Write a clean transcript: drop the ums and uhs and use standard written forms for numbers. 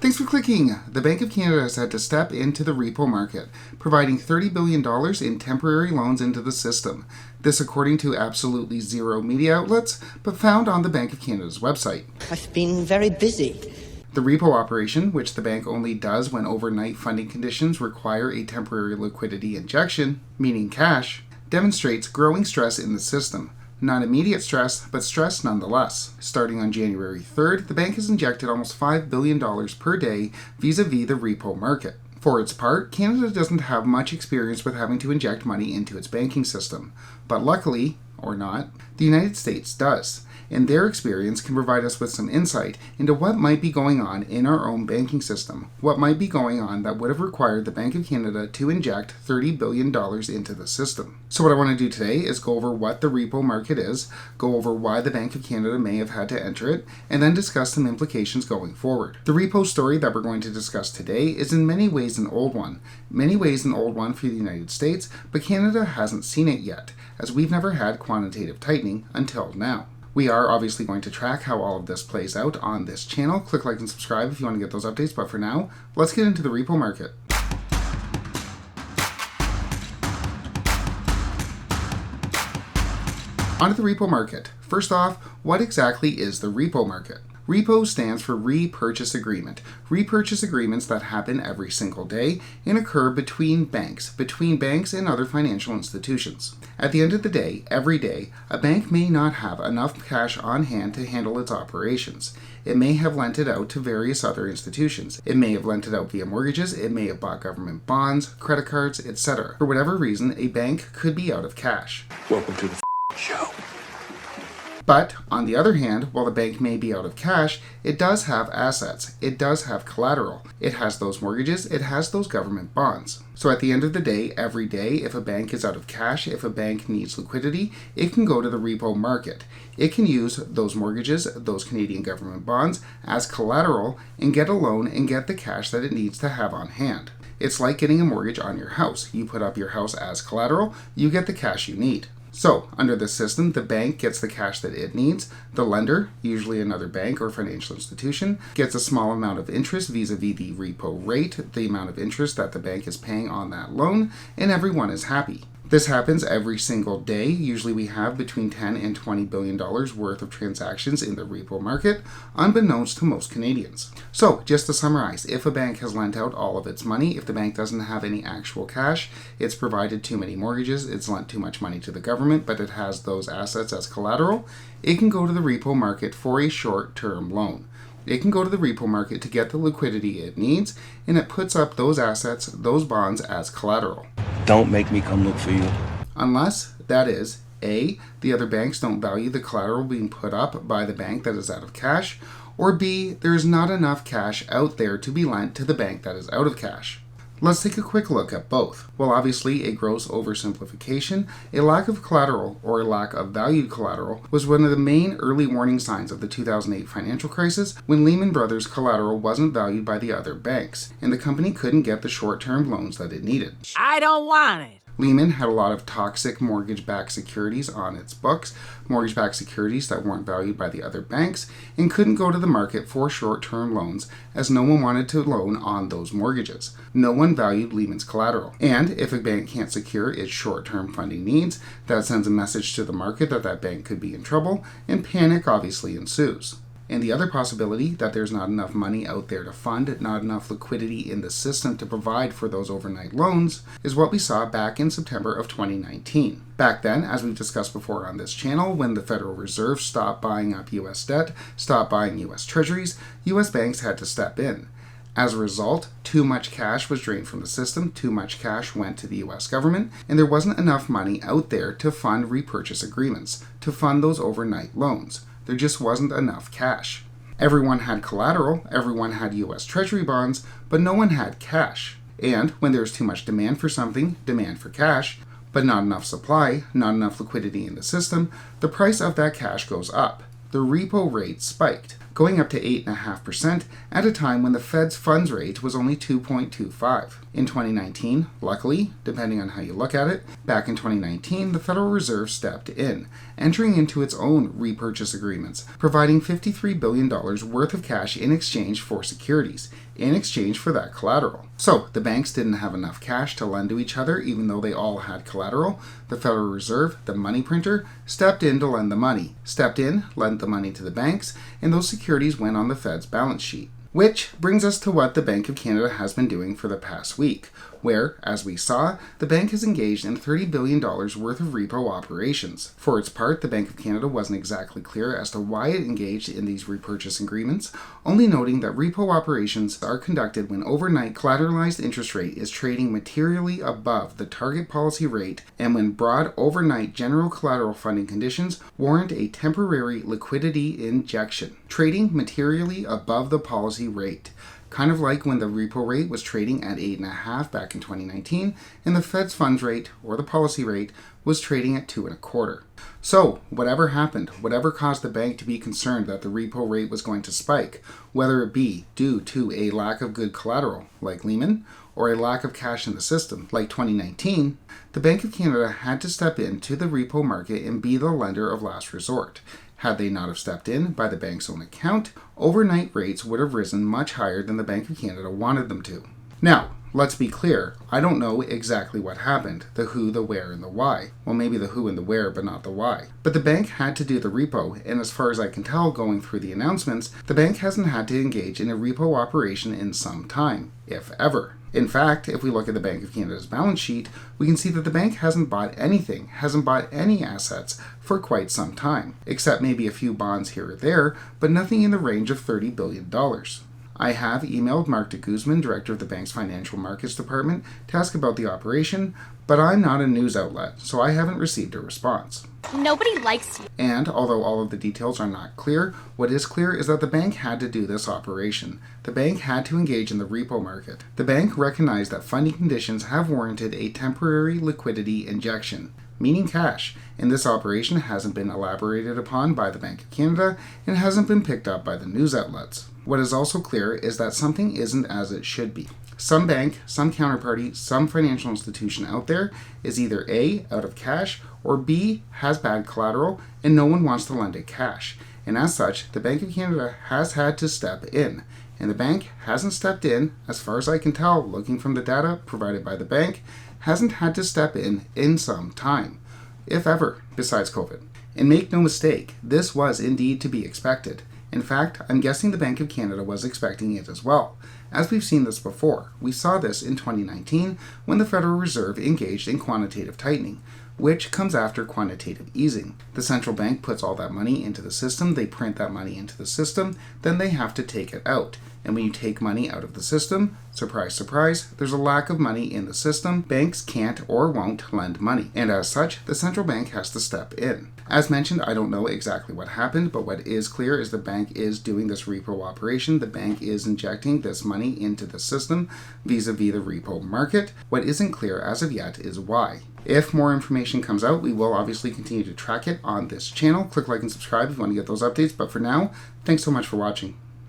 Thanks for clicking. The Bank of Canada has had to step into the repo market, providing $30 billion in temporary loans into the system. This according to absolutely zero media outlets, but found on the Bank of Canada's website. I've been very busy. The repo operation, which the bank only does when overnight funding conditions require a temporary liquidity injection, meaning cash, demonstrates growing stress in the system. Not immediate stress, but stress nonetheless. Starting on January 3rd, the bank has injected almost $5 billion per day vis-a-vis the repo market. For its part, Canada doesn't have much experience with having to inject money into its banking system. But luckily, or not, the United States does. And their experience can provide us with some insight into what might be going on in our own banking system, what might be going on that would have required the Bank of Canada to inject $30 billion into the system. So what I want to do today is go over what the repo market is, go over why the Bank of Canada may have had to enter it, and then discuss some implications going forward. The repo story that we're going to discuss today is in many ways an old one. Many ways an old one for the United States, but Canada hasn't seen it yet, as we've never had quantitative tightening until now. We are obviously going to track how all of this plays out on this channel. Click like and subscribe if you want to get those updates, but for now, let's get into the repo market. On to the repo market. First off, what exactly is the repo market? Repo stands for Repurchase Agreement. Repurchase agreements that happen every single day and occur between banks and other financial institutions. At the end of the day, every day, a bank may not have enough cash on hand to handle its operations. It may have lent it out to various other institutions. It may have lent it out via mortgages, it may have bought government bonds, credit cards, etc. For whatever reason, a bank could be out of cash. Welcome to the show. But, on the other hand, while the bank may be out of cash, it does have assets, it does have collateral, it has those mortgages, it has those government bonds. So at the end of the day, every day, if a bank is out of cash, if a bank needs liquidity, it can go to the repo market. It can use those mortgages, those Canadian government bonds, as collateral and get a loan and get the cash that it needs to have on hand. It's like getting a mortgage on your house. You put up your house as collateral, you get the cash you need. So, under this system, the bank gets the cash that it needs. The lender, usually another bank or financial institution, gets a small amount of interest vis-a-vis the repo rate, the amount of interest that the bank is paying on that loan, and everyone is happy. This happens every single day. Usually we have between $10 and $20 billion worth of transactions in the repo market, unbeknownst to most Canadians. So, just to summarize, if a bank has lent out all of its money, if the bank doesn't have any actual cash, it's provided too many mortgages, it's lent too much money to the government, but it has those assets as collateral, it can go to the repo market for a short-term loan. It can go to the repo market to get the liquidity it needs, and it puts up those assets, those bonds, as collateral. Don't make me come look for you. Unless, that is, A, the other banks don't value the collateral being put up by the bank that is out of cash, or B, there is not enough cash out there to be lent to the bank that is out of cash. Let's take a quick look at both. Well, obviously, a gross oversimplification, a lack of collateral or a lack of valued collateral was one of the main early warning signs of the 2008 financial crisis when Lehman Brothers' collateral wasn't valued by the other banks, and the company couldn't get the short-term loans that it needed. I don't want it. Lehman had a lot of toxic mortgage-backed securities on its books, mortgage-backed securities that weren't valued by the other banks, and couldn't go to the market for short-term loans as no one wanted to loan on those mortgages. No one valued Lehman's collateral. And if a bank can't secure its short-term funding needs, that sends a message to the market that that bank could be in trouble, and panic obviously ensues. And the other possibility that there's not enough money out there to fund, not enough liquidity in the system to provide for those overnight loans, is what we saw back in September of 2019. Back then, as we've discussed before on this channel, when the Federal Reserve stopped buying up U.S. debt, stopped buying U.S. treasuries, U.S. banks had to step in. As a result, too much cash was drained from the system, too much cash went to the U.S. government, and there wasn't enough money out there to fund repurchase agreements, to fund those overnight loans. There just wasn't enough cash. Everyone had collateral, everyone had U.S. Treasury bonds, but no one had cash. And when there's too much demand for something, demand for cash, but not enough supply, not enough liquidity in the system, the price of that cash goes up. The repo rate spiked, going up to 8.5% at a time when the Fed's funds rate was only 2.25. In 2019, luckily, depending on how you look at it, back in 2019, the Federal Reserve stepped in, entering into its own repurchase agreements, providing $53 billion worth of cash in exchange for securities. in exchange for that collateral. So the banks didn't have enough cash to lend to each other even though they all had collateral. The Federal Reserve, the money printer, stepped in to lend the money, lent the money to the banks, and those securities went on the Fed's balance sheet. Which brings us to what the Bank of Canada has been doing for the past week, where, as we saw, the bank has engaged in $30 billion worth of repo operations. For its part, the Bank of Canada wasn't exactly clear as to why it engaged in these repurchase agreements, only noting that repo operations are conducted when overnight collateralized interest rate is trading materially above the target policy rate and when broad overnight general collateral funding conditions warrant a temporary liquidity injection, trading materially above the policy rate. Kind of like when the repo rate was trading at 8.5 back in 2019 and the Fed's funds rate, or the policy rate, was trading at 2.25. So, whatever happened, whatever caused the bank to be concerned that the repo rate was going to spike, whether it be due to a lack of good collateral, like Lehman, or a lack of cash in the system, like 2019, the Bank of Canada had to step into the repo market and be the lender of last resort. Had they not have stepped in by the bank's own account, overnight rates would have risen much higher than the Bank of Canada wanted them to. Now, let's be clear, I don't know exactly what happened, the who, the where, and the why. Well, maybe the who and the where, but not the why. But the bank had to do the repo, and as far as I can tell going through the announcements, the bank hasn't had to engage in a repo operation in some time, if ever. In fact, if we look at the Bank of Canada's balance sheet, we can see that the bank hasn't bought any assets for quite some time, except maybe a few bonds here or there, but nothing in the range of $30 billion. I have emailed Mark de Guzman, director of the bank's financial markets department, to ask about the operation, but I'm not a news outlet, so I haven't received a response. Nobody likes you. And although all of the details are not clear, what is clear is that the bank had to do this operation. The bank had to engage in the repo market. The bank recognized that funding conditions have warranted a temporary liquidity injection, meaning cash, and this operation hasn't been elaborated upon by the Bank of Canada and hasn't been picked up by the news outlets. What is also clear is that something isn't as it should be. Some bank, some counterparty, some financial institution out there is either A, out of cash, or B, has bad collateral and no one wants to lend it cash. And as such, the Bank of Canada has had to step in. And the bank hasn't stepped in, as far as I can tell, looking from the data provided by the bank, hasn't had to step in some time, if ever, besides COVID. And make no mistake, this was indeed to be expected. In fact, I'm guessing the Bank of Canada was expecting it as well. As we've seen this before, we saw this in 2019 when the Federal Reserve engaged in quantitative tightening, which comes after quantitative easing. The central bank puts all that money into the system, they print that money into the system, then they have to take it out. And when you take money out of the system, surprise, surprise, there's a lack of money in the system. Banks can't or won't lend money. And as such, the central bank has to step in. As mentioned, I don't know exactly what happened, but what is clear is the bank is doing this repo operation. The bank is injecting this money into the system vis-a-vis the repo market. What isn't clear as of yet is why. If more information comes out, we will obviously continue to track it on this channel. Click like and subscribe if you want to get those updates. But for now, thanks so much for watching.